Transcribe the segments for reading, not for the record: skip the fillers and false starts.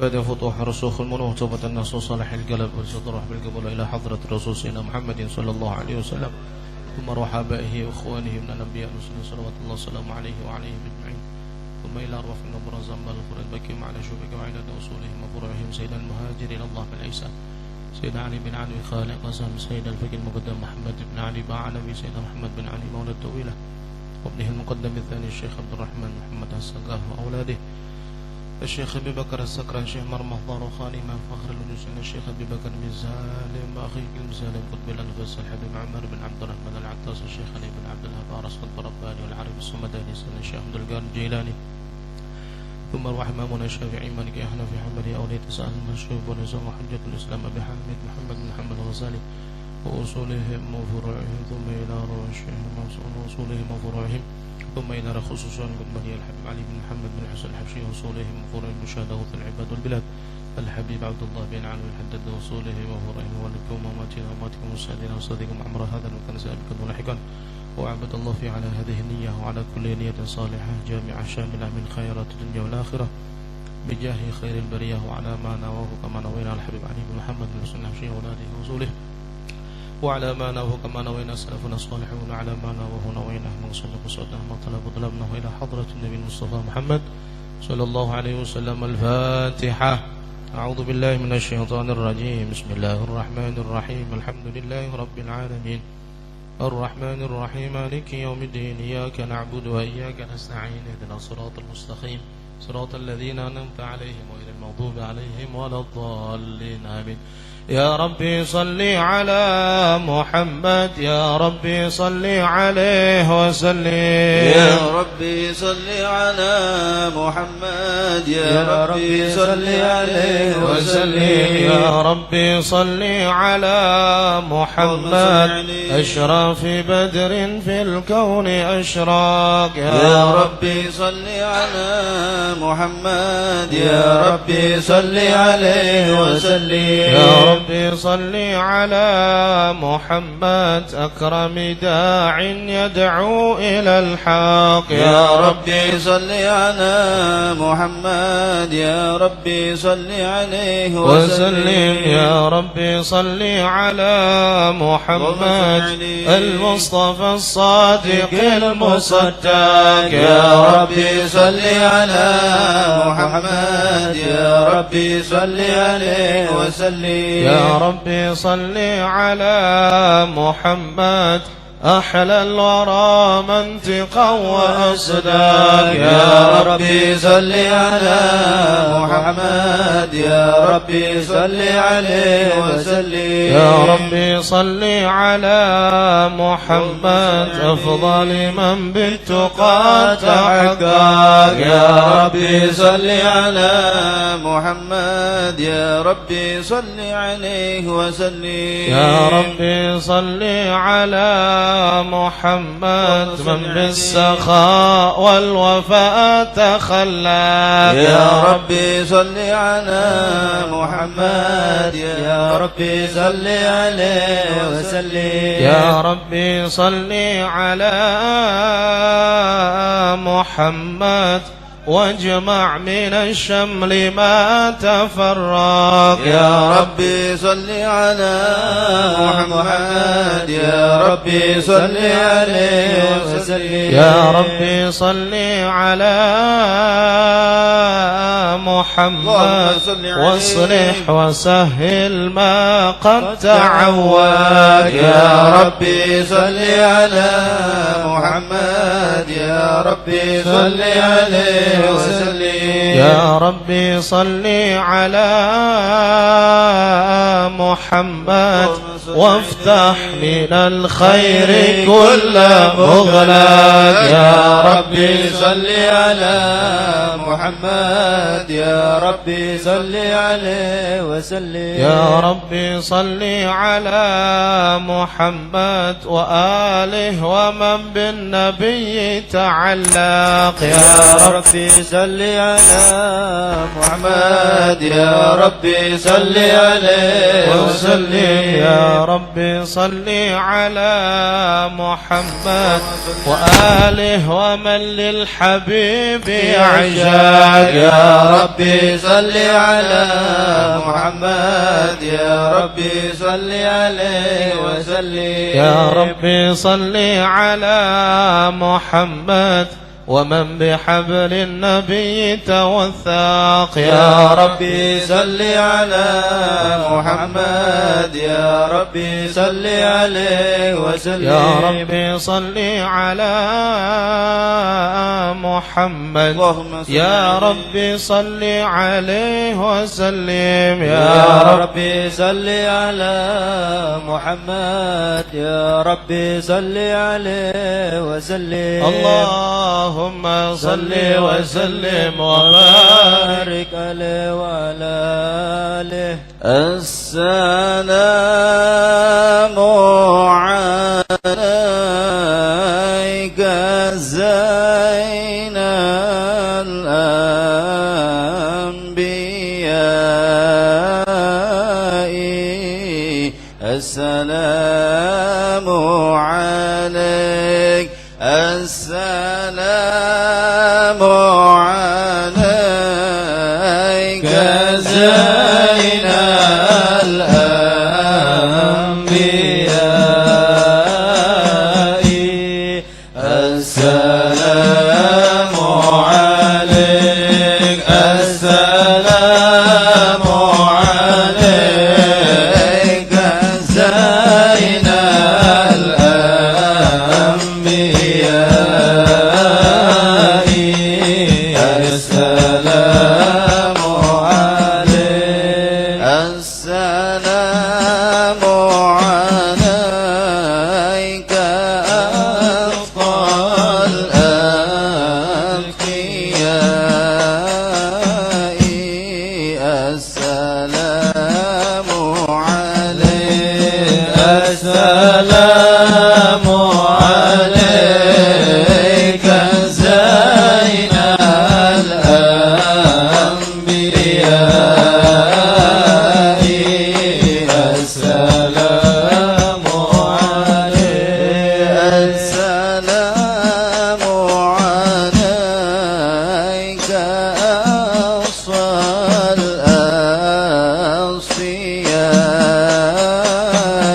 مدد فتوح رسوخ المنوه توبة النصوص صالح القلب والصدر بالقبول إلى حضرة رسول سيدنا محمد صلى الله عليه وسلم ثم روح آبائه وإخوانه من الأنبياء والمرسلين صلوات الله وسلامه عليه وعليهم أجمعين ثم إلى أرواح النبر الزنبال الخير البكيم على شوبك وعلى أصولهم وفروعهم سيد المهاجر إلى الله بالعيسى سيد علي بن علي خالق قسم سيد الفقيه المقدم محمد بن علي باعنبي سيد محمد بن علي مولى الطويلة وابنه المقدم الثاني الشيخ عبد الرحمن محمد السقاف وأولاده الشيخ أبي بكر السكران الشيخ مرمى خاني من فخر الوجوسين الشيخ أبي بكر بن سالم أخيك المسالم قطب الأنفس الحبيب عمر بن عبد الرحمن العطاس الشيخ علي بن عبد الله فارس الرباني والعربي الصمداني سنة الشيخ عبد القادر الجيلاني ثم روح إمامنا الشافعي مالك حنفي حنبلي أولية سهل المشهور ونزام حجة الإسلام أبي حامد محمد بن محمد الغزالي وأصولهم وفروعهم ثم إلى روشهم وأصولهم وفروعهم ثم إلى خصوصا قدمني الحبيب علي بن محمد بن حسن الحبشي وصولهم وفروعهم مشاهده في العباد والبلاد الحبيب عبد الله بن علي الحدد وصولهم وفروعهم ولكم وماتنا وماتكم وسادنا وصديقكم عمر هذا المكان سابقا ولاحقا وعبد الله في على هذه النية وعلى كل نية صالحة جامعة شاملة من خيرات الدنيا والآخرة بجاه خير البرية وعلى ما نواه كما نوينا الحبيب علي بن محمد بن حسن الحبشي وأولاده وصوله وعلى ما نواه كما نوينا سلفنا الصالحون على ما نواه نوينا من صدق صدق ما طلبناه إلى حضرة النبي المصطفى محمد صلى الله عليه وسلم. الفاتحة. أعوذ بالله من الشيطان الرجيم. بسم الله الرحمن الرحيم. الحمد لله رب العالمين الرحمن الرحيم مالك يوم الدين إياك نعبد وإياك نستعين اهدنا الصراط المستقيم صراط الذين أنعمت عليهم غير المغضوب عليهم ولا الضالين آمين. يا ربي صل على محمد يا ربي صل عليه وسلم. يا ربي صل على محمد يا ربي صل عليه وسلم. يا ربي صل على محمد أشرف بدر في الكون أشراق. يا ربي صل على محمد يا ربي صل عليه وسلم. يا ربي صل على محمد أكرم داع يدعو إلى الحق. يا ربي صل على محمد يا ربي صل عليه وسلم. يا ربي صل على محمد المصطفى الصادق المصدق. يا ربي صل على محمد يا ربي صل عليه وسلم. يا ربي صل على محمد أحلى الورى منطقا وأصداق. يا ربي صل على محمد يا ربي صل عليه وسلم. يا ربي صل على محمد أفضل من بالتقى تحقق. يا ربي صل على محمد يا ربي صل عليه وسلم. يا ربي صل على محمد من بالسخاء والوفاء تخلى. يا ربي صل على محمد يا ربي صل عليه وسلم. يا ربي صل على محمد واجمع من الشمل ما تفرق. يا ربي صل على محمد يا ربي صل عليه وسلم. يا ربي صل على محمد واصلح وسهل ما قد تعود. يا ربي صل على محمد يا ربي صل عليه وسلم. يا ربي صل على محمد وافتح من الخير كل مغلق. يا ربي صل على محمد يا ربي صل عليه وسلم. يا ربي صل على محمد وآله ومن بالنبي تعلق. يا ربي صل على محمد يا ربي صل عليه وسلم يا ربي صل على محمد وآله ومن للحبيب عشاق يا ربي صل على محمد يا ربي صل عليه وسلم يا ربي صل على محمد ومن بحبل النبي توثاق يا ربي صل على محمد يا ربي صل عليه وسلم يا ربي صل على محمد يا ربي صل عليه وسلم يا ربي صل على محمد يا ربي صل عليه وسلم اللهم صل وسلم وبارك عليه وعلى آله السلام عليك زين الأنبياء السلام عليك السلام عليك زين الأنبياء السلام عليك السلام عليك زين الأنبياء السلام عليك السلام عليك أفضل الأنبياء السلام عليك السلام عليك زين الأنبياء السلام عليك السلام عليك أصفى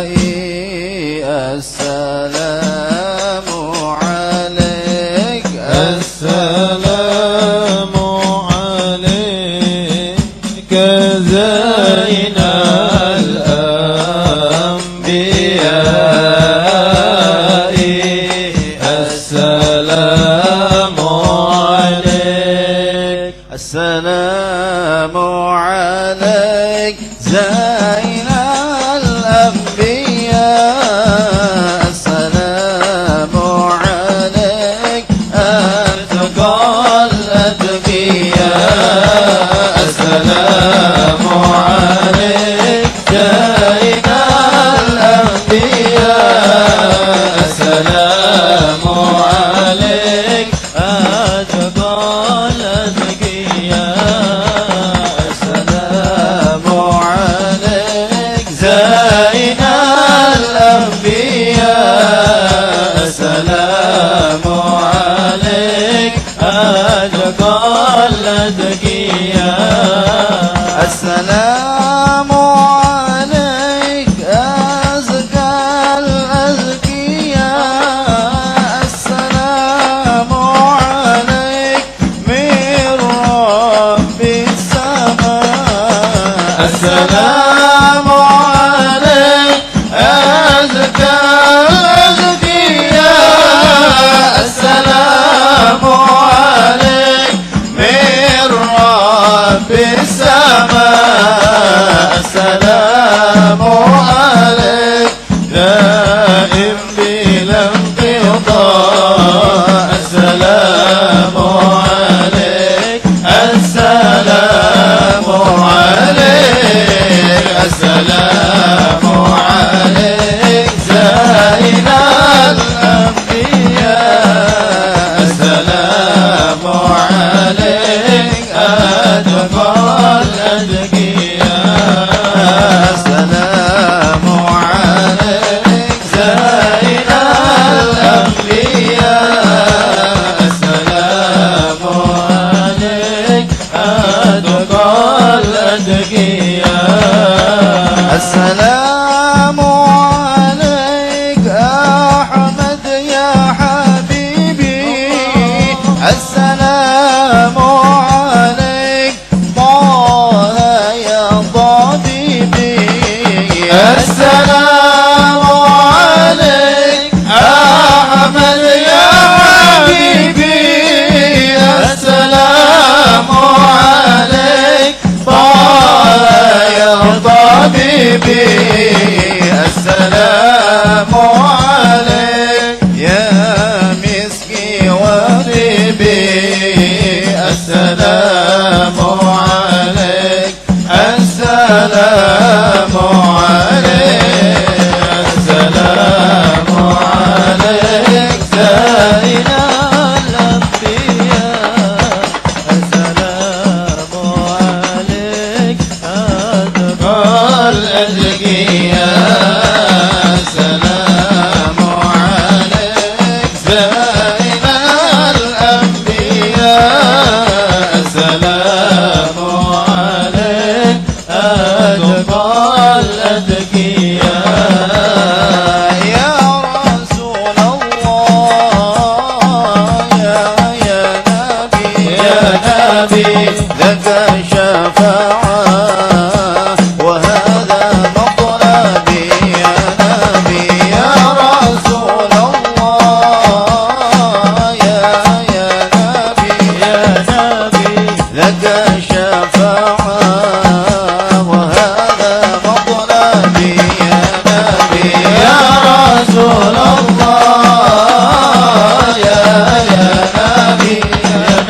الأصفياء السلام عليك السلام عليك زين الأنبياء السلام عليك السلام عليك زين الأنبياء السلام عليك أتقى الأتقياء السلام عليك زين الأنبياء السلام عليك أتقى الأتقياء السلام عليك زين الأنبياء السلام عليك أتقى الأتقياء السلام عليك أزكى الأزكياء السلام عليك من رب السماء السلام عليك أزكى الأزكياء السلام عليك من رب السماء السلام عليك دائم بلا انقطاع السلام عليك السلام عليك السلام عليك زين الأنبياء السلام عليك أتقى الأتقياء السلام السلام عليك أحمد يا حبيبي السلام عليك طه يا طبيبي السلام عليك يا مسكي وطبيبي السلام عليك السلام عليك السلام عليك سيد الأنبياء السلام عليك أتقى الأتقياء السلام عليك سيد الأنبياء السلام عليك أتقى الأتقياء يا رسول الله يا نبي لك شفاعة وهذا مطلبي يا نبي يا رسول الله يا نبي لك شفاعة وهذا مطلبي يا نبي يا رسول الله يا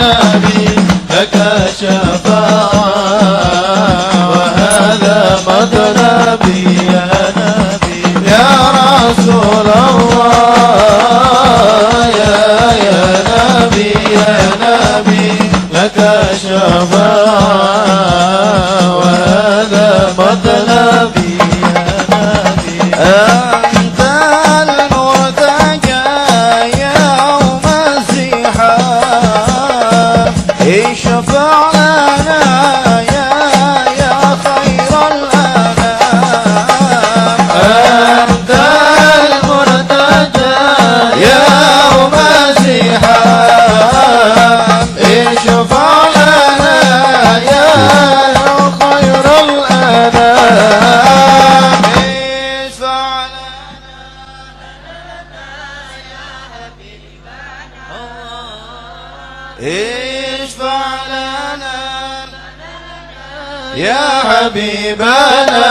نبي لك شفاعة وهذا مطلبي يا نبي يا رسول الله يا نبي لك شفاعة وهذا مطلبي يا نبي أنت المرتجى يوم الزحام اشفع لنا يا خير الأنام أنت المرتجى يوم الزحام اشفع لنا يا خير الأنام اشفع اشفع لنا يا حبيبنا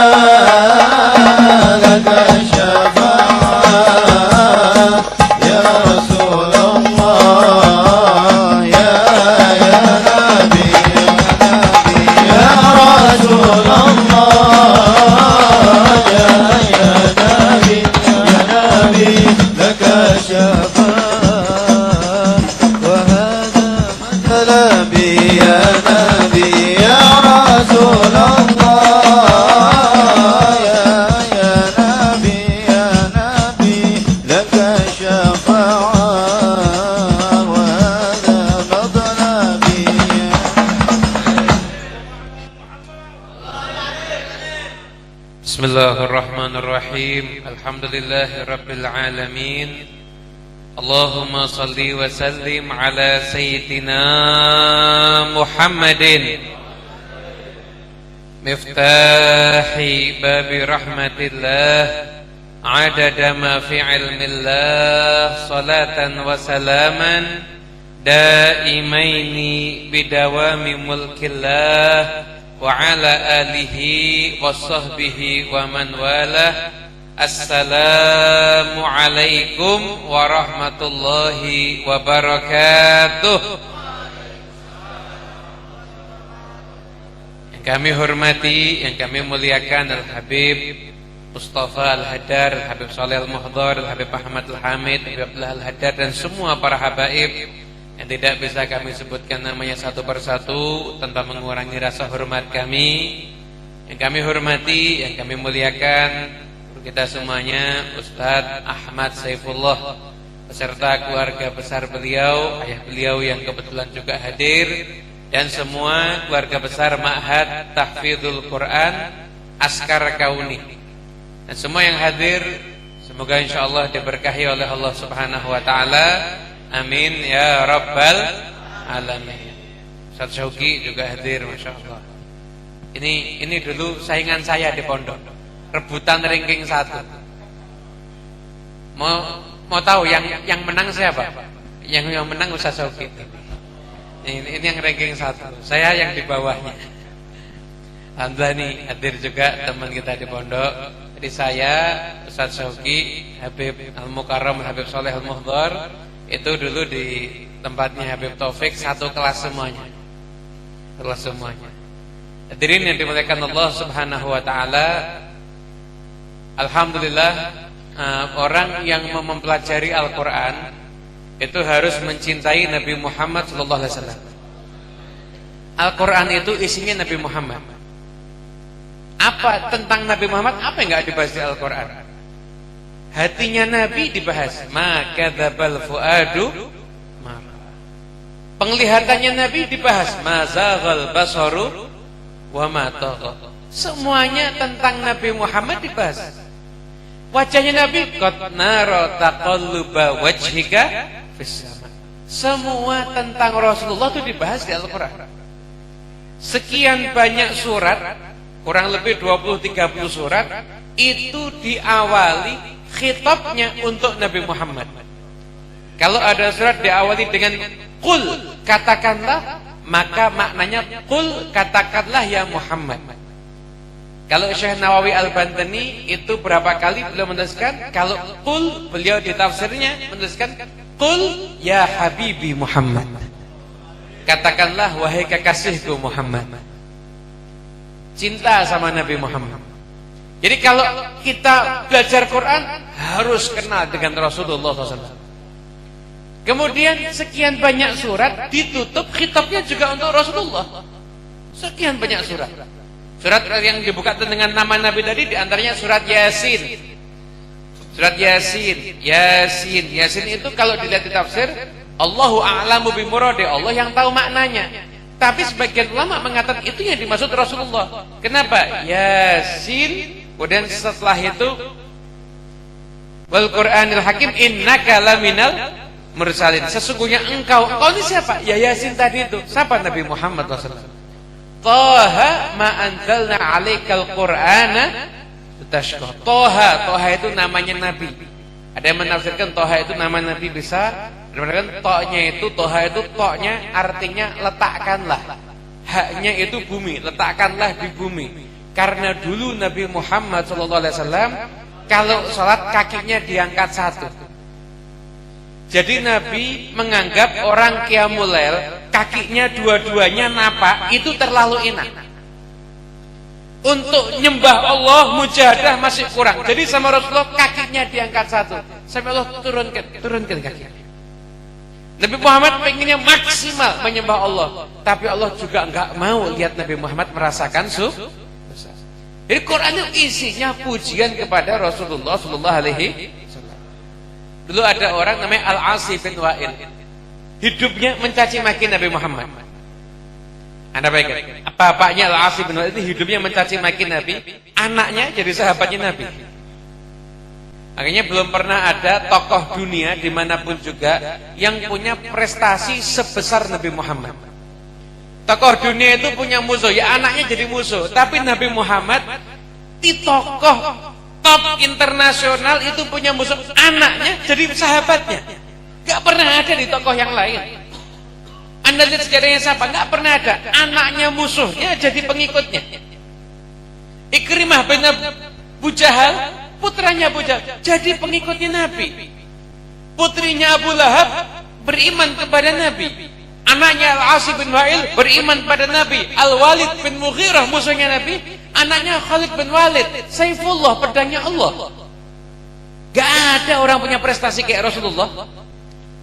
لك الشفاعة يا رسول الله يا نبي يا رسول الله يا نبي لك الشفاعة وهذا مطلبي يا نبي يا رسول الله يا نبي لك شفاعة وهذا مطلبي بسم الله الرحمن الرحيم الحمد لله رب العالمين اللهم صل وسلم على سيدنا محمد مفتاح باب رحمة الله عدد ما في علم الله صلاة وسلاما دائمين بدوام ملك الله وعلى آله وصحبه ومن والاه. Assalamualaikum warahmatullahi wabarakatuh. Yang kami hormati, yang kami muliakan Al-Habib Mustafa Al-Haddar, Al-Habib Saleh Al-Muhdhar, Al-Habib Ahmad Al-Hamid, Habib Abdullah Al-Haddar, dan semua para habaib yang tidak bisa kami sebutkan namanya satu persatu tanpa mengurangi rasa hormat kami. Yang kami hormati, yang kami muliakan kita semuanya, Ustadz Ahmad Saifullah beserta keluarga besar beliau, ayah beliau yang kebetulan juga hadir, dan semua keluarga besar Ma'had Tahfidzul Quran Askar Kauni, dan semua yang hadir, semoga insyaallah diberkahi oleh Allah Subhanahu wa taala. Amin ya rabbal alamin. Ustaz Syauqi juga hadir, masyaallah. Ini dulu saingan saya di pondok. rebutan ranking 1. Mau tahu yang menang siapa? Yang menang Ustaz Sofi. Ini yang ranking 1. Saya yang di bawahnya. Alhamdulillah nih hadir juga teman kita di pondok. Jadi saya, Ustaz Sofi, Habib Al-Mukarram, Habib Soleh Al-Muhdhar, itu dulu di tempatnya Habib Taufik satu kelas semuanya. Kelas semuanya. Hadirin yang dimuliakan Allah Subhanahu wa taala. Alhamdulillah, orang yang mempelajari Al-Qur'an itu harus mencintai Nabi Muhammad sallallahu alaihi wasallam. Al-Qur'an itu isinya Nabi Muhammad. Apa tentang Nabi Muhammad? Apa yang enggak dibahas di Al-Qur'an? Hatinya Nabi dibahas. Ma kadzabal fuadu. Penglihatannya Nabi dibahas. Ma zaghal basaru wa ma tagha. Semuanya tentang Nabi Muhammad dibahas. Wajahnya Nabi qad nara taqalluba wajhika fis sama. Semua tentang Rasulullah itu dibahas di Al-Qur'an. Sekian banyak surat, kurang lebih 20-30 surat, itu diawali khitabnya untuk Nabi Muhammad. Kalau ada surat diawali dengan qul, katakanlah, maka maknanya qul, katakanlah ya Muhammad. Kalau Syekh Nawawi Al-Bantani itu berapa kali beliau menuliskan, kalau qul beliau di tafsirnya menuliskan qul ya habibi Muhammad. Katakanlah wahai kekasihku Muhammad. Cinta sama Nabi Muhammad. Jadi kalau kita belajar Quran harus kenal dengan Rasulullah SAW. Kemudian sekian banyak surat ditutup khitabnya juga untuk Rasulullah. Sekian banyak surat. Surat yang dibuka dengan nama Nabi tadi diantaranya surat Yasin. Surat Yasin. Yasin itu kalau dilihat di tafsir, Allahu a'lamu bimuradi, Allah yang tahu maknanya. Tapi sebagian ulama mengatakan itu yang dimaksud Rasulullah. Kenapa? Yasin. Kemudian setelah itu wal Qur'anil Hakim innaka laminal mursalin. Sesungguhnya engkau ini siapa? Ya Yasin tadi itu. Siapa? Nabi Muhammad SAW. Taha ma anzalna 'alaikal Qur'ana litashqa. Taha itu namanya Nabi. Ada yang menafsirkan Taha itu nama Nabi bisa. Ada toknya itu Taha itu toknya artinya letakkanlah. Haknya itu bumi, letakkanlah di bumi. Karena dulu Nabi Muhammad SAW kalau sholat kakinya diangkat satu. Jadi Nabi menganggap orang qiyamul lail kakinya dua-duanya napak itu terlalu enak. Untuk nyembah Allah mujahadah masih kurang. Jadi sama Rasulullah kakinya diangkat satu. Sampai Allah turunkan kaki. Nabi Muhammad pengennya maksimal menyembah Allah, tapi Allah juga enggak mau lihat Nabi Muhammad merasakan susah. Jadi Quran itu isinya pujian kepada Rasulullah sallallahu alaihi wasallam. Dulu ada orang namanya Al-Asi bin Wa'il. Hidupnya mencaci maki Nabi Muhammad. Anda bayangkan, bapaknya Al-Asi bin Wa'il itu hidupnya mencaci maki Nabi, anaknya jadi sahabatnya Nabi. Akhirnya belum pernah ada tokoh dunia dimanapun juga yang punya prestasi sebesar Nabi Muhammad. Tokoh dunia itu punya musuh, ya anaknya jadi musuh. Tapi Nabi Muhammad di tokoh top internasional itu punya musuh, anaknya jadi sahabatnya. Gak pernah ada di tokoh yang lain. Anda lihat sejarahnya siapa? Gak pernah ada. Anaknya musuhnya jadi pengikutnya. Ikrimah bin Abu Jahal, putranya Abu Jahal, jadi pengikutnya Nabi. Putrinya Abu Lahab beriman kepada Nabi. Anaknya Al-Asi bin Wa'il beriman pada Nabi. Al-Walid bin Mughirah musuhnya Nabi. Anaknya Khalid bin Walid, Saifullah, pedangnya Allah. Gak ada orang punya prestasi kayak Rasulullah.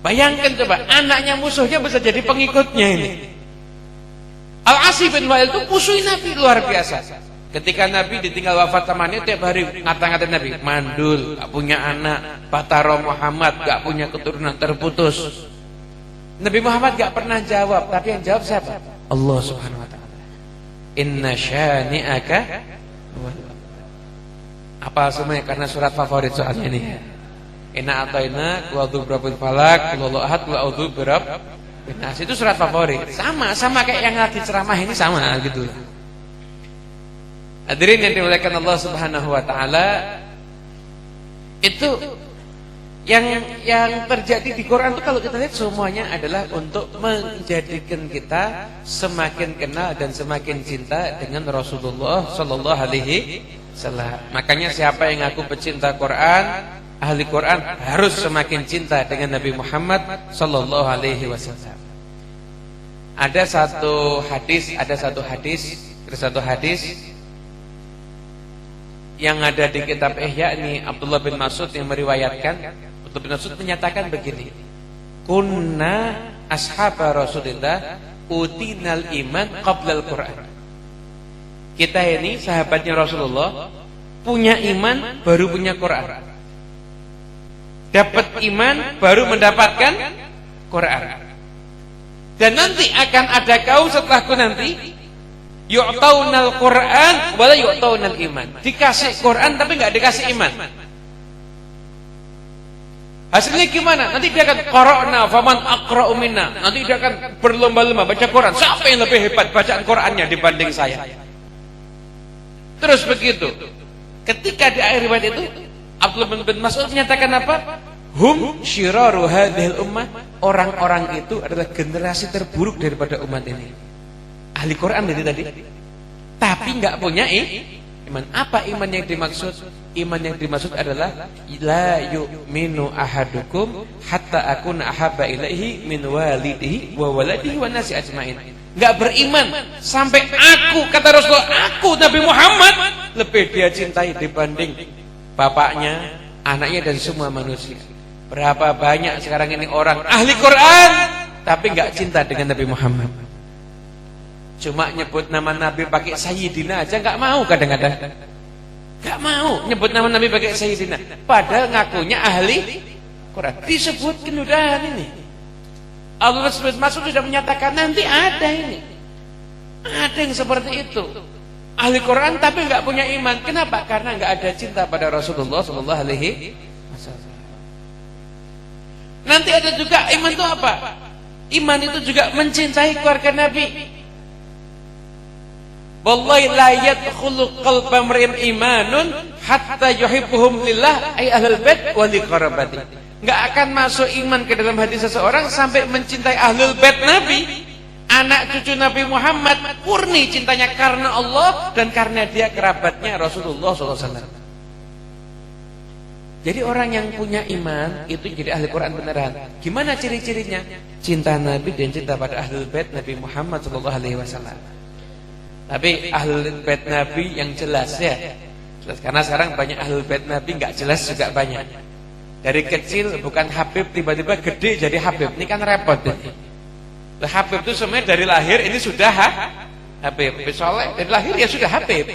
Bayangkan coba, anaknya musuhnya bisa jadi pengikutnya ini. Al-Asi bin Wa'il itu musuhin Nabi luar biasa. Ketika Nabi ditinggal wafat temannya, tiap hari ngata-ngatain Nabi, mandul, gak punya anak, Batara Muhammad, gak punya keturunan, terputus. Nabi Muhammad gak pernah jawab, tapi yang jawab siapa? Allah Subhanahu wa ta'ala. Inna syani'aka. Apa semuanya karena surat favorit soalnya ini. Inna ataina qul birabbil falaq, qul huwallahu ahad, qul a'udzu birabbin nas. Itu surat favorit. Sama kayak yang lagi ceramah ini sama gitu. Hadirin yang dimuliakan Allah Subhanahu wa taala, itu yang terjadi di Quran itu kalau kita lihat semuanya adalah untuk menjadikan kita semakin kenal dan semakin cinta dengan Rasulullah sallallahu alaihi wasallam. Makanya siapa yang ngaku pecinta Quran, ahli Quran, harus semakin cinta dengan Nabi Muhammad sallallahu alaihi wasallam. Ada satu hadis yang ada di kitab Ihya, ini Abdullah bin Mas'ud yang meriwayatkan. Abdullah bin Mas'ud menyatakan begini, kunna ashaba Rasulillah utinal iman qablal Quran. Kita ini sahabatnya Rasulullah, punya iman baru punya Quran. Dapat iman baru mendapatkan Quran. Dan nanti akan ada kaum setelahku nanti yu'taunal Quran wala yu'taunal iman. Dikasih Quran tapi enggak dikasih iman. Hasilnya gimana? Nanti dia akan qara'na faman aqra'u minna. Nanti dia akan berlomba-lomba baca Quran. Siapa yang lebih hebat bacaan Qurannya dibanding saya? Terus begitu. Ketika di akhir riwayat itu Abdullah bin Mas'ud menyatakan apa? Hum syiraru hadhil ummah. Orang-orang itu adalah generasi terburuk daripada umat ini. Ahli Quran tadi. Tapi enggak punya iman. Apa iman yang dimaksud? Iman yang dimaksud adalah la yu'minu ahadukum hatta akuna ahabba ilaihi min walidihi wa waladihi wa nasi ajmain. Enggak beriman sampai aku, kata Rasulullah, aku Nabi Muhammad lebih dia cintai dibanding bapaknya, anaknya dan semua manusia. Berapa banyak sekarang ini orang ahli Quran tapi enggak cinta dengan Nabi Muhammad. Cuma nyebut nama Nabi pakai Sayyidina aja enggak mau kadang-kadang. Enggak mau nyebut nama Nabi pakai Sayyidina. Padahal ngakunya ahli Quran. Disebutkan udah ini. Allah SWT sudah menyatakan nanti ada ini. Ada yang seperti itu. Ahli Quran tapi enggak punya iman. Kenapa? Karena enggak ada cinta pada Rasulullah sallallahu alaihi wasallam. Nanti ada juga iman itu apa? Iman itu juga mencintai keluarga Nabi. Wallahi la yadkhulu qalba mar'in imanun hatta yuhibbuhum lillah ay ahlul bait wa liqarabati. Enggak akan masuk iman ke dalam hati seseorang sampai mencintai ahlul bait Nabi, anak cucu Nabi Muhammad, murni cintanya karena Allah dan karena dia kerabatnya Rasulullah SAW. Jadi orang yang punya iman itu jadi ahli Quran beneran. Gimana ciri-cirinya? Cinta Nabi dan cinta pada ahlul bait Nabi Muhammad SAW. Tapi ahlul bait Nabi yang jelas ya. Jelas, karena sekarang banyak ahlul bait Nabi enggak jelas juga banyak. Dari kecil bukan Habib tiba-tiba gede jadi Habib. Ini kan repot ini. Lah Habib itu sebenarnya dari lahir ini sudah Habib. Soleh dari lahir ya sudah Habib.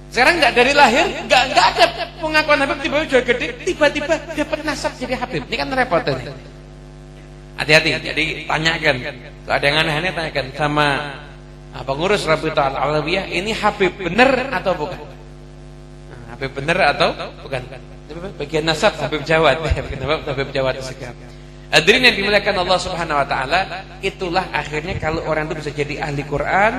Sekarang enggak dari lahir, enggak ada pengakuan Habib tiba-tiba sudah gede, tiba-tiba dapat nasab jadi Habib. Ini kan repot ini. Hati-hati. Jadi tanyakan. Kalau ada yang aneh-aneh tanyakan sama pengurus Rabitaul Alawiyah, ini Habib benar atau bukan? Habib benar atau bukan? Bagian nasab Habib Jawad. Habib Jawad Sekap. Hadirin yang dimuliakan Allah Subhanahu wa taala, itulah akhirnya kalau orang itu bisa jadi ahli Quran,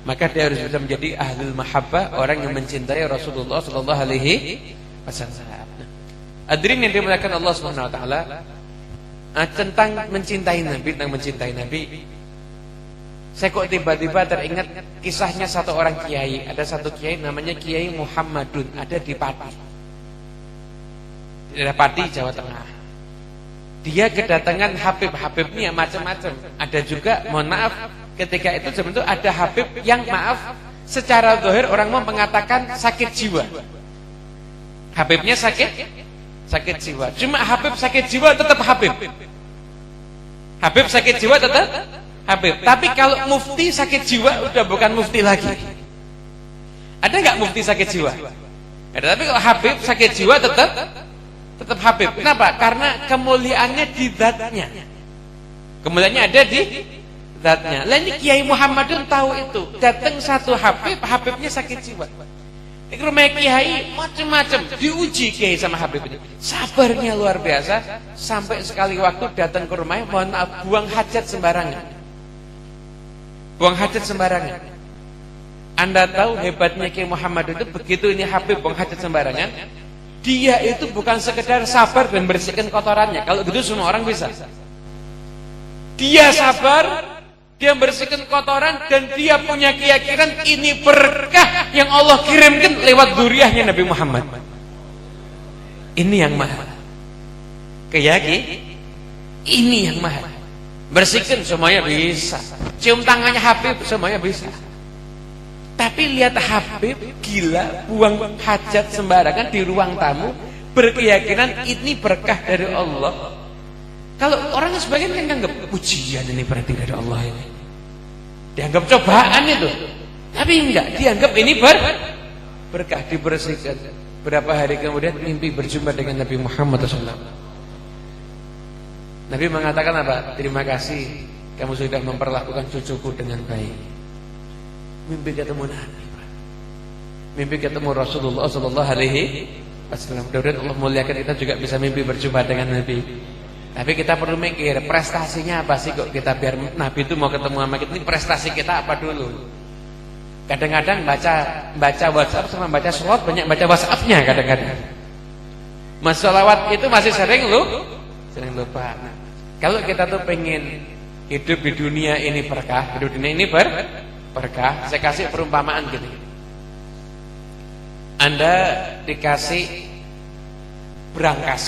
maka dia harus bisa menjadi ahlul mahabbah, orang yang mencintai Rasulullah sallallahu alaihi wasallam. Hadirin yang dimuliakan Allah Subhanahu wa taala, tentang mencintai Nabi, saya kok tiba-tiba teringat kisahnya satu orang kiai. Ada satu kiai namanya Kiai Muhammadun, ada di Pati. Di daerah Pati, Jawa Tengah. Dia kedatangan Habib-Habibnya macam-macam. Ada juga, mohon maaf, ketika itu sebenarnya ada Habib yang maaf secara zahir orang mau mengatakan sakit jiwa. Habibnya sakit jiwa. Cuma Habib sakit jiwa tetap Habib. Habib sakit jiwa tetap Habib. Tapi kalau mufti sakit jiwa udah bukan mufti lagi. Ada nggak mufti sakit jiwa? Ada. Tapi kalau Habib sakit jiwa tetap Habib. Kenapa? Karena kemuliaannya di zatnya. Kemuliaannya ada di zatnya. Lah ini Kiai Muhammadun tahu itu. Datang satu Habib, Habibnya sakit jiwa. Ini rumah Kiai macam-macam, diuji Kiai sama Habib ini. Sabarnya luar biasa. Sampai sekali waktu datang ke rumahnya, mohon maaf, buang hajat sembarangan. Anda tahu hebatnya Kiai Muhammad itu, begitu ini Habib buang hajat sembarangan, dia itu bukan sekedar sabar dan bersihkan kotorannya. Kalau gitu semua orang bisa. Dia sabar, dia bersihkan kotoran, dan dia punya keyakinan ini berkah yang Allah kirimkan lewat dzurriyyahnya Nabi Muhammad. Ini yang mahal. Keyakinan ini yang mahal. Bersihkan semuanya bisa. Cium tangannya Habib semuanya bisa. Tapi lihat Habib gila buang hajat sembarangan di ruang tamu, berkeyakinan ini berkah dari Allah. Kalau orang sebagian kan anggap ujian ini berarti dari Allah ini, dianggap cobaan itu. Tapi enggak, dianggap ini berkah, dibersihkan. Berapa hari kemudian mimpi berjumpa dengan Nabi Muhammad SAW. Nabi mengatakan apa? Terima kasih, kamu sudah memperlakukan cucuku dengan baik. Mimpi ketemu Nabi, mimpi ketemu Rasulullah Sallallahu Alaihi Wasallam. Mudah-mudahan Allah muliakan kita juga bisa mimpi berjumpa dengan Nabi. Tapi kita perlu mikir prestasinya apa sih kok kita biar Nabi itu mau ketemu sama kita. Ini prestasi kita apa dulu? Kadang-kadang baca WhatsApp sama baca sholawat banyak baca WhatsAppnya kadang-kadang. Mas sholawat itu masih sering lupa. Nah, kalau kita tuh pengen hidup di dunia ini berkah, hidup di dunia ini berkah, saya kasih perumpamaan gini. Anda dikasih berangkas.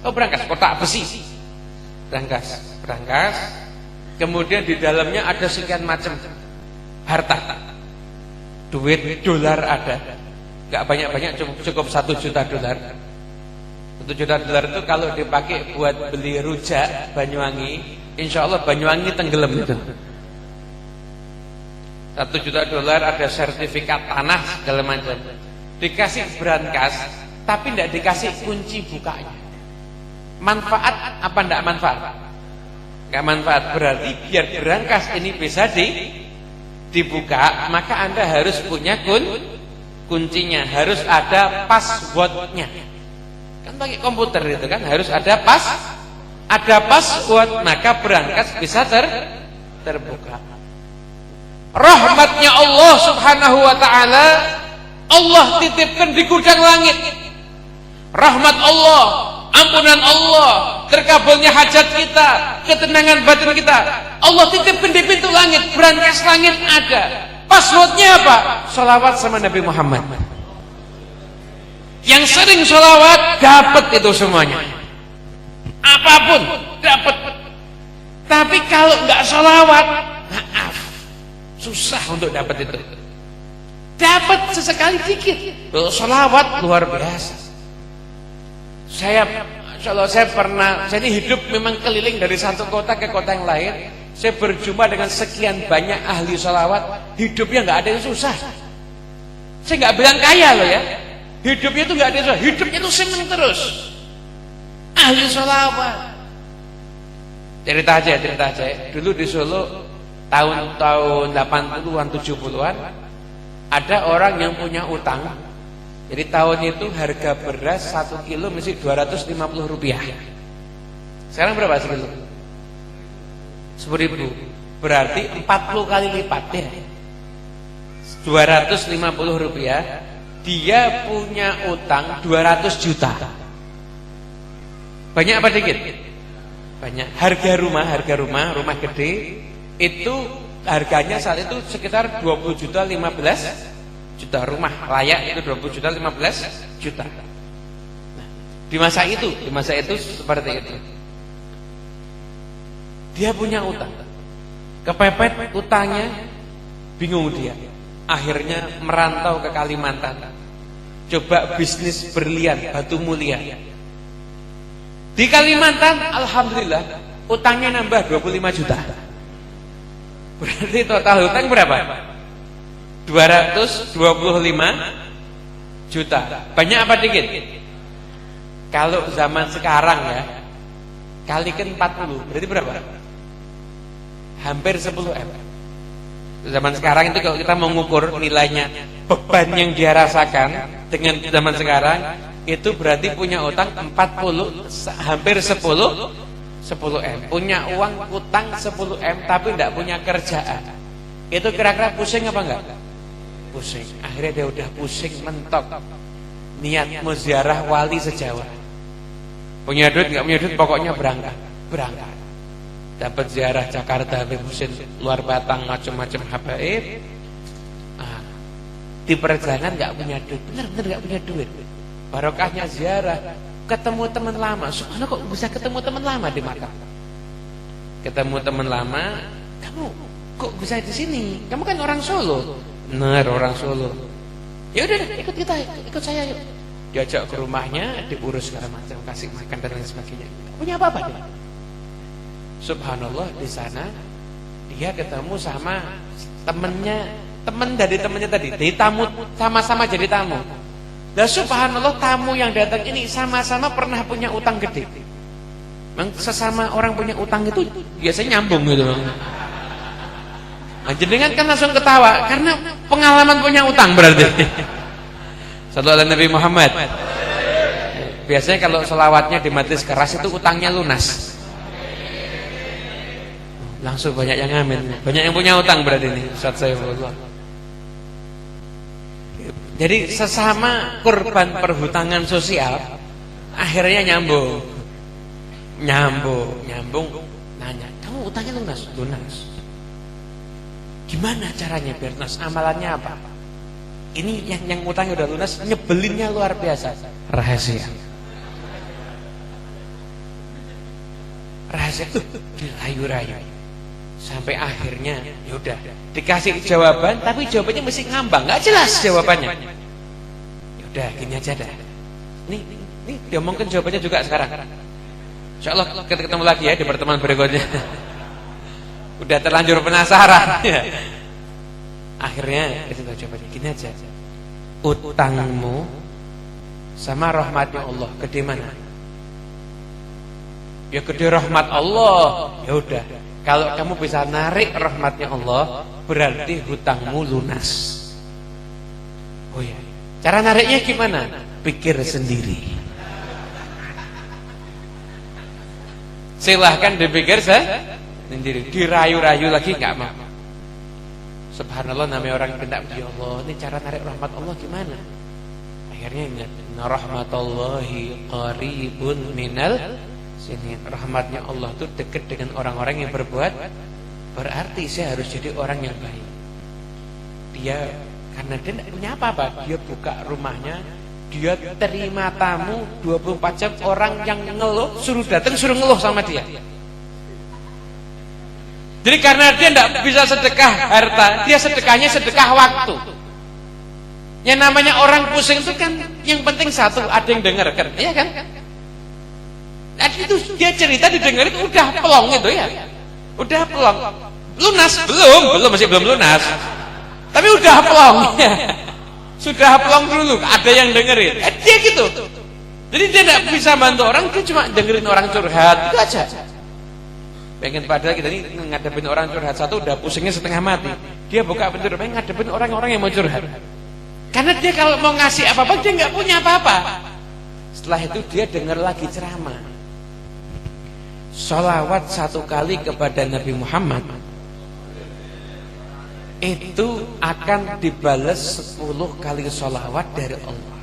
Berangkas, kotak besi. Berangkas. Kemudian di dalamnya ada sekian macam harta. Duit, dolar ada. Enggak banyak-banyak, cukup 1 juta dolar. 1 juta dolar itu kalau dipakai buat beli rujak Banyuwangi, insya Allah Banyuwangi tenggelam itu. 1 juta dolar, ada sertifikat tanah segala macam. Dikasih berangkas, tapi tidak dikasih kunci bukanya. Manfaat apa tidak manfaat? Enggak manfaat. Berarti biar berangkas ini bisa dibuka, maka Anda harus punya kuncinya, harus ada passwordnya. Kan pakai komputer itu kan harus ada password, maka berangkas bisa terbuka. Rahmatnya Allah Subhanahu wa ta'ala Allah titipkan di gudang langit. Rahmat Allah, ampunan Allah, terkabulnya hajat kita, ketenangan batin kita, Allah titipkan di pintu langit. Berangkas langit ada. Passwordnya apa? Sholawat sama Nabi Muhammad. Yang sering sholawat dapat itu semuanya, apapun dapat. Tapi kalau nggak sholawat, maaf, susah untuk dapat itu. Dapat sesekali dikit. Sholawat luar biasa. Saya ini hidup memang keliling dari satu kota ke kota yang lain. Saya berjumpa dengan sekian banyak ahli sholawat. Hidupnya nggak ada yang susah. Saya nggak bilang kaya loh ya. Hidupnya itu nggak ada yang susah. Hidupnya itu senang terus. Ahli sholawat. Cerita aja. Dulu di Solo tahun 80-an 70-an ada orang yang punya utang. Jadi tahun itu harga beras 1 kilo mesti 250 rupiah. Sekarang berapa sekilo? 10.000. Berarti 40 kali lipat ya. 250 rupiah. Dia punya utang 200 juta. Banyak apa dikit? Banyak. Harga rumah gede itu harganya saat itu sekitar 20 juta 15 juta. Rumah layak itu 20 juta 15 juta. Nah, di masa itu seperti itu. Dia punya utang, kepepet utangnya, bingung dia. Akhirnya merantau ke Kalimantan, coba bisnis berlian, batu mulia. Di Kalimantan, alhamdulillah, utangnya nambah 25 juta. Berarti total hutang berapa? 225 juta. Banyak apa dikit? Kalau zaman sekarang ya, kalikan 40, berarti berapa? Hampir 10 M. Zaman sekarang itu kalau kita mengukur nilainya, beban yang dia rasakan dengan zaman sekarang, itu berarti punya utang 40, hampir 10 M. Punya uang utang 10 M tapi tidak punya kerjaan. Itu kira-kira pusing apa enggak? pusing. Akhirnya dia udah pusing mentok. Niat mau ziarah wali sejawa. Punya duit nggak punya duit, pokoknya berangkat. Dapat ziarah Jakarta, Habib Husin, luar Batang, macam-macam habaib. Di perjalanan nggak punya duit, bener-bener nggak punya duit. Barokahnya ziarah, ketemu teman lama. Subhanallah, kok bisa ketemu teman lama di Makkah? Ketemu teman lama, kamu kok bisa di sini? Kamu kan orang Solo. Bener, orang Solo. Ya udah, ikut saya yuk. Diajak ke rumahnya, diurus segala macam, kasih makan dan lain sebagainya. Punya apa-apa dia? Subhanallah, di sana dia ketemu sama teman dari temannya tadi. Di tamu, sama-sama jadi tamu. Dan subhanallah, tamu yang datang ini sama-sama pernah punya utang gede. Memang sesama orang punya utang itu biasanya nyambung gitu. Nah, jenengan kan langsung ketawa karena pengalaman punya utang berarti. Sallallahu alaihi Nabi Muhammad. Biasanya kalau selawatnya di majelis keras itu utangnya lunas. Langsung banyak yang amin. Banyak yang punya utang berarti ini. Ustaz Saifullah. Jadi sesama korban perhutangan sosial akhirnya nyambung. Nanya, kamu utangnya lunas? Lunas. Gimana caranya biar lunas? Amalannya apa? Ini yang utangnya udah lunas, nyebelinnya luar biasa. Rahasia tuh dirayu-rayu sampai akhirnya yaudah dikasih jawaban, tapi jawabannya mesti ngambang, nggak jelas jawabannya. Yaudah gini aja dah. Nih diomongkan jawabannya juga sekarang. Insyaallah kita ketemu lagi ya di pertemuan berikutnya. Udah terlanjur penasaran. Akhirnya itu jawabannya gini aja. Utangmu sama rahmatnya Allah gede mana? Ya gede rahmat Allah. Ya udah, kalau kamu bisa narik rahmatnya Allah, berarti hutangmu lunas. Oh ya, cara nariknya gimana? Pikir sendiri. Silahkan dipikir sendiri. Dirayu-rayu lagi nggak mau. Subhanallah, namanya orang minta, ya Allah, ini cara narik rahmat Allah gimana? Akhirnya ingat, rahmatullahi qaribun minal sini. Rahmatnya Allah itu dekat dengan orang-orang yang berbuat. Berarti saya harus jadi orang yang baik. Dia karena dia tidak punya apa-apa, dia buka rumahnya, dia terima tamu 24 jam. Orang yang ngeluh suruh datang, suruh ngeluh sama dia. Jadi karena dia tidak bisa sedekah harta, dia sedekahnya sedekah waktu. Yang namanya orang pusing itu kan yang penting satu, ada yang dengarkan, iya kan? Nah, itu dia cerita didengarin udah pelong itu ya. Udah pelong. Lunas masih belum lunas. Tapi udah pelong. Sudah pelong dulu, ada yang dengerin. Dia gitu. Jadi dia tidak bisa bantu orang, dia cuma dengerin orang curhat, itu aja. Pengen padahal kita ini ngadepin orang curhat satu udah pusingnya setengah mati. Dia buka pintu rumahnya ngadepin orang-orang yang mau curhat. Karena dia kalau mau ngasih apa-apa dia nggak punya apa-apa. Setelah itu dia dengar lagi ceramah. Sholawat 1 kali kepada Nabi Muhammad itu akan dibalas 10 kali sholawat dari Allah.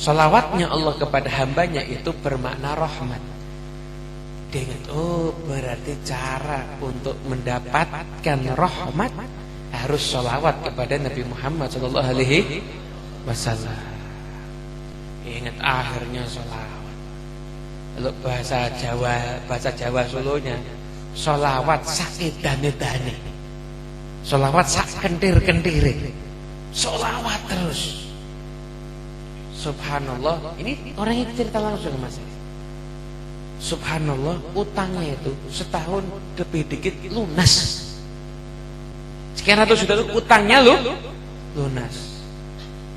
Sholawatnya Allah kepada hambanya itu bermakna rahmat. Dia ingat, oh berarti cara untuk mendapatkan rahmat harus sholawat kepada Nabi Muhammad SAW. Ingat akhirnya sholawat. Lalu bahasa Jawa Solonya, sholawat sak edane-dane, sholawat sak kentir-kentire, sholawat terus. Subhanallah, ini orang yang cerita langsung Mas. Subhanallah, utangnya itu setahun lebih dikit lunas. Sekian ratus juta itu utangnya lunas.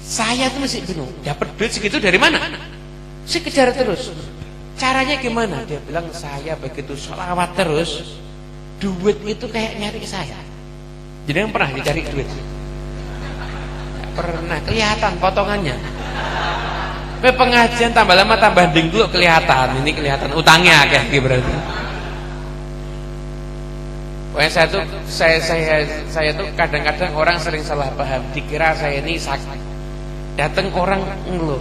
Saya tuh masih bingung, dapat duit segitu dari mana? Saya kejar terus. Caranya gimana? Dia bilang saya begitu sholawat terus, duit itu kayak nyari saya. Jadi yang pernah dicari duit? Gak pernah, kelihatan potongannya. Pengajian tambah lama tambah ding dulu kelihatan. Ini kelihatan utangnya kayak berarti. Pokoknya saya tuh kadang-kadang orang sering salah paham, dikira saya ini sakit. Datang orang ngeluh,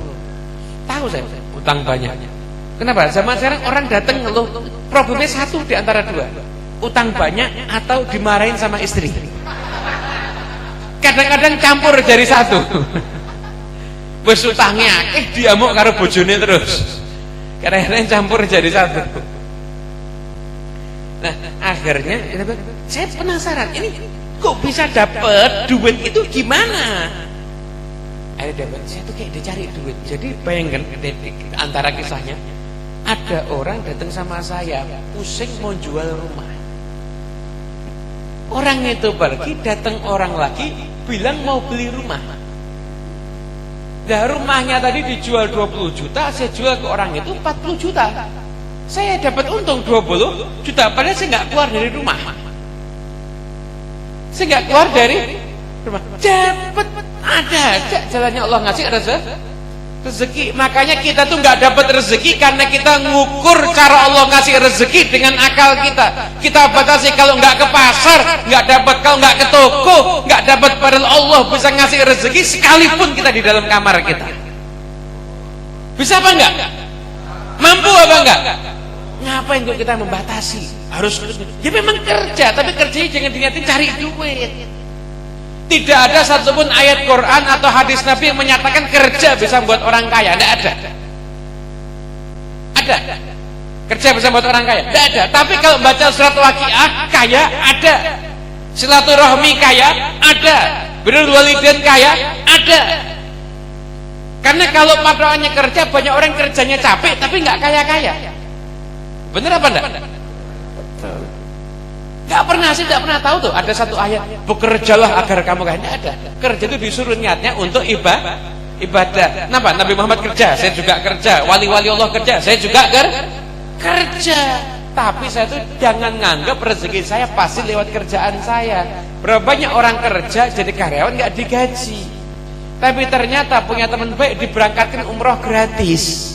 tahu saya utang banyak. Kenapa? Zaman sekarang orang datang ngeluh, problemnya satu di antara dua, utang banyak atau dimarahin sama istri. Kadang-kadang campur jadi satu. Wes utangnya diamuk karo bojone terus. Kadang-kadang campur jadi satu. Nah, akhirnya saya penasaran, ini kok bisa dapat duit itu gimana? Akhirnya dapat, saya tuh kayak dicari duit. Jadi bayangkan antara kisahnya, ada orang datang sama saya, pusing mau jual rumah. Orang itu pergi, datang orang lagi, bilang mau beli rumah. Nah, rumahnya tadi dijual 20 juta, saya jual ke orang itu 40 juta. Saya dapat untung 20 juta, padahal saya nggak keluar dari rumah. Saya nggak keluar dari rumah. Dapat, ada jalannya Allah ngasih rezeki. Makanya kita tuh nggak dapat rezeki karena kita ngukur cara Allah ngasih rezeki dengan akal kita. Kita batasi, kalau nggak ke pasar nggak dapat, kalau nggak ke toko nggak dapat. Padahal Allah bisa ngasih rezeki sekalipun kita di dalam kamar kita. Bisa apa enggak? Mampu apa enggak? Ngapain kok kita membatasi? Harus ya memang kerja, tapi kerjanya jangan diniatin cari duit. Tidak ada satupun ayat Quran atau hadis Nabi yang menyatakan kerja bisa membuat orang kaya. Tidak ada. Ada? Kerja bisa membuat orang kaya? Tidak ada. Tapi kalau baca surat Waqiah kaya, ada. Silaturahmi kaya, ada. Birrul walidain kaya, ada. Karena kalau patokannya kerja, banyak orang kerjanya capek tapi nggak kaya-kaya. Bener apa enggak? Gak pernah, saya tidak pernah tahu tuh ada satu ayat bekerjalah agar kamu kaya. Tidak ada. Kerja itu disuruh niatnya untuk ibadah. Kenapa? Nabi Muhammad kerja, saya juga kerja. Wali-wali Allah kerja, saya juga kerja. Tapi saya tuh jangan nganggap rezeki saya pasti lewat kerjaan saya. Berapa banyak orang kerja jadi karyawan nggak digaji, tapi ternyata punya teman baik diberangkatkan umroh gratis.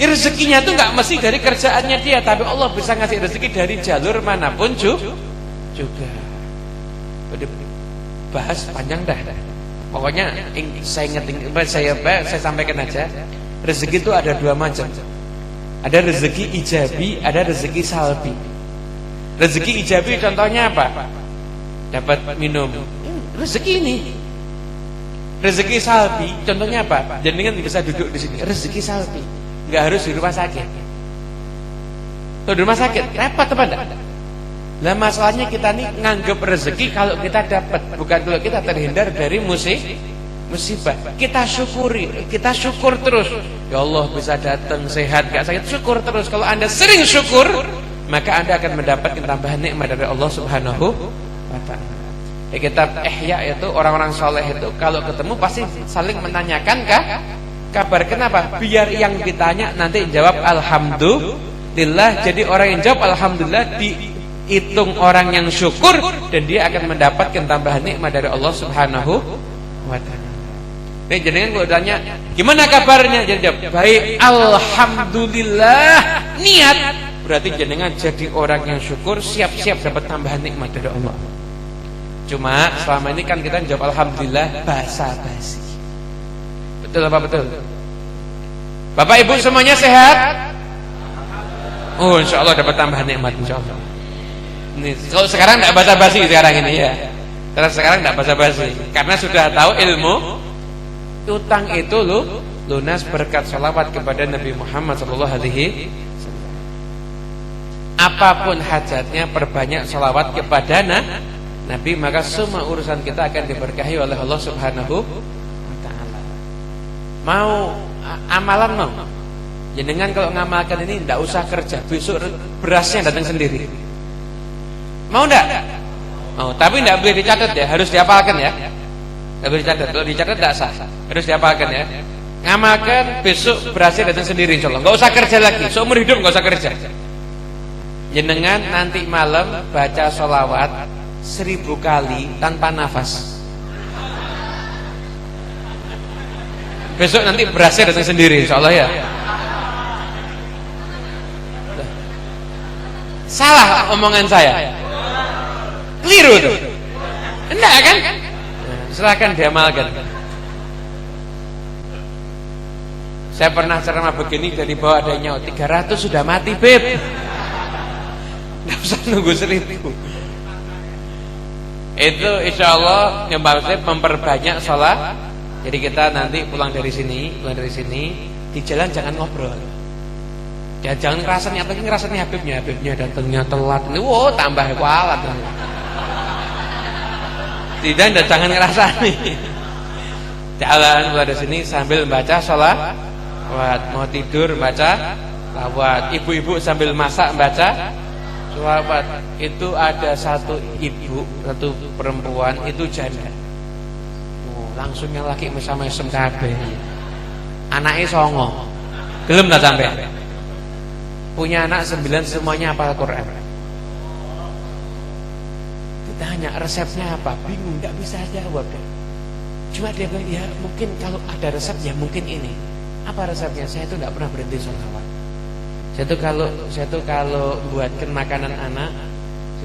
Rezekinya itu nggak mesti dari kerjaannya dia, tapi Allah bisa ngasih rezeki dari jalur manapun juga. Bahas panjang dah. Pokoknya saya sampaikan aja. Rezeki itu ada dua macam. Ada rezeki ijabi, ada rezeki salbi. Rezeki ijabi contohnya apa? Dapat minum. Rezeki ini. Rezeki salbi contohnya apa? Jenengan bisa duduk di sini. Rezeki salbi. Nggak harus di rumah sakit. Tuh, di rumah sakit repot apa enggak? Lah masalahnya kita nih nganggep rezeki kalau kita dapat, bukan kalau kita terhindar dari musibah. Kita syukuri, kita syukur terus. Ya Allah bisa datang sehat, gak sakit, syukur terus. Kalau Anda sering syukur, maka Anda akan mendapatkan tambahan nikmat dari Allah Subhanahu wa taala. Kitab Ihya itu orang-orang soleh itu kalau ketemu pasti saling menanyakan kabar. Kenapa? Biar yang ditanya nanti jawab alhamdulillah. Jadi orang yang jawab alhamdulillah dihitung orang yang syukur, dan dia akan mendapatkan tambahan nikmat dari Allah Subhanahu wa taala. Nih jenengan kalau tanya gimana kabarnya, jadi jawab baik alhamdulillah. Niat berarti jenengan jadi orang yang syukur, siap-siap dapat tambahan nikmat dari Allah. Cuma selama ini kan kita jawab alhamdulillah basa-basi. Betul apa betul? Bapak Ibu semuanya sehat? Oh, insya Allah dapat tambahan nikmat, insya Allah. Ini, kalau sekarang tidak basa-basi sekarang ini ya. Karena sekarang tidak basa-basi, karena sudah tahu ilmu utang itu lunas berkat sholawat kepada Nabi Muhammad SAW. Apapun hajatnya, perbanyak sholawat kepada Nabi, maka semua urusan kita akan diberkahi oleh Allah Subhanahu wa taala. Mau amalan mau? Jenengan kalau ngamalkan ini tidak usah kerja, besok berasnya datang sendiri. Mau enggak? Mau, tapi tidak boleh dicatat ya, harus dihafalkan ya. Tidak boleh dicatat, kalau dicatat tidak sah. Harus dihafalkan ya. Ngamalkan besok berasnya datang sendiri insyaallah. Enggak usah kerja lagi, seumur hidup enggak usah kerja. Jenengan nanti malam baca sholawat 1000 kali tanpa nafas. Besok nanti berasnya datang sendiri insyaallah ya. Salah omongan saya. Keliru tuh. Enggak kan? Silakan diamalkan. Saya pernah ceramah begini dari bawah ada nyawa 300 sudah mati, Beb. Enggak usah nunggu 1000. Itu insya Allah yang maksudnya memperbanyak sholat. Jadi kita nanti pulang dari sini di jalan jangan ngobrol. Ya, jangan ngerasanya, apalagi ngerasanya Habibnya datangnya telat. Wow, tambah kualat. Tidak, jangan ngerasani. Jalan keluar dari sini sambil baca sholat. Mau tidur baca lawat, ibu-ibu sambil masak baca sholawat. Itu ada satu ibu, satu perempuan itu janda. Langsung yang laki mesam-mesem kabeh. Anaknya songo. Gelem tak sampai. Punya anak 9 semuanya hafal Quran. Ditanya resepnya apa? Bingung, enggak bisa jawab. Cuma dia bilang, ya mungkin kalau ada resep ya mungkin ini. Apa resepnya? Saya itu enggak pernah berhenti sholawat. Saya tuh kalau buatkan makanan anak,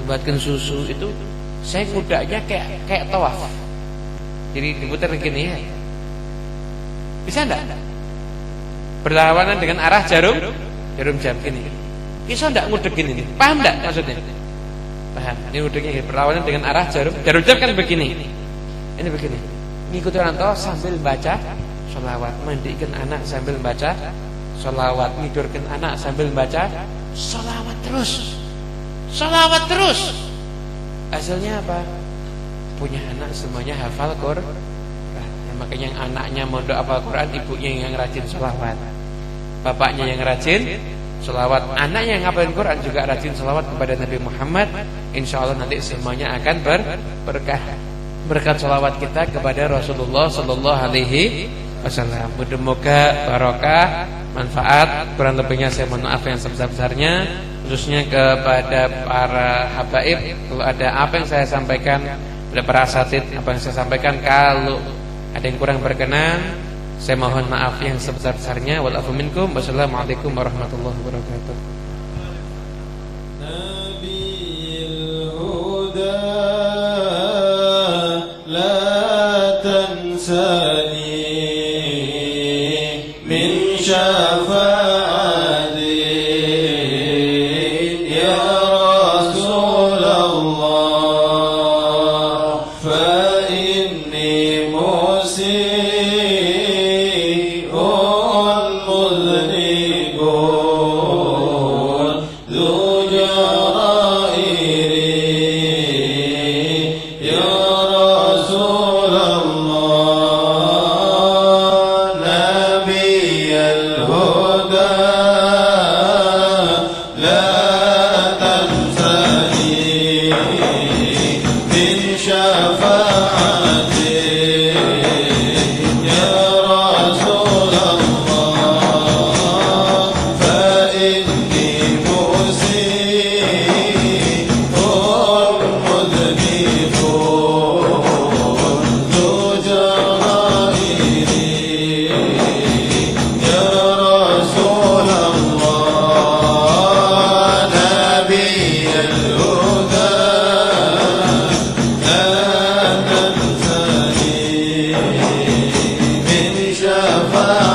buatkan susu itu saya ngudaknya kayak tawaf. Jadi diputar begini ya. Bisa enggak? Berlawanan dengan arah jarum jam gini. Bisa enggak ngudek gini? Paham enggak maksudnya? Paham. Ini ngudeknya berlawanan dengan arah jarum jam kan begini. Ini begini. Ngikuti orang tua sambil baca sholawat, mandikan anak sambil baca sholawat, tidurkan anak sambil baca sholawat terus. Hasilnya apa? Punya anak semuanya hafal Quran. Makanya yang anaknya mondok hafal Quran, ibunya yang rajin sholawat, bapaknya yang rajin sholawat, anaknya yang hafal Quran juga rajin sholawat kepada Nabi Muhammad. Insya Allah nanti semuanya akan berberkah. Berkat sholawat kita kepada Rasulullah Sallallahu Alaihi Wasallam. Mudah-mudahan barokah, manfaat. Kurang lebihnya saya mohon maaf yang sebesar-besarnya, khususnya kepada para habaib. Kalau ada apa yang saya sampaikan, pada para asatid apa yang saya sampaikan, kalau ada yang kurang berkenan, saya mohon maaf yang sebesar-besarnya. Walafu minkum. Wassalamualaikum warahmatullahi wabarakatuh. Nabiul Huda la tansani min syafa'ati ya Rasulullah fa inni musi'un mudhnibun dhu jarairi ya Rasulullah Nabiyal Huda la tansani min syafa'ati ya Rasulullah fa inni musi'un mudhnibun dhu jarairi ya Rasulullah Nabiyal Huda la tansani min syafa'ati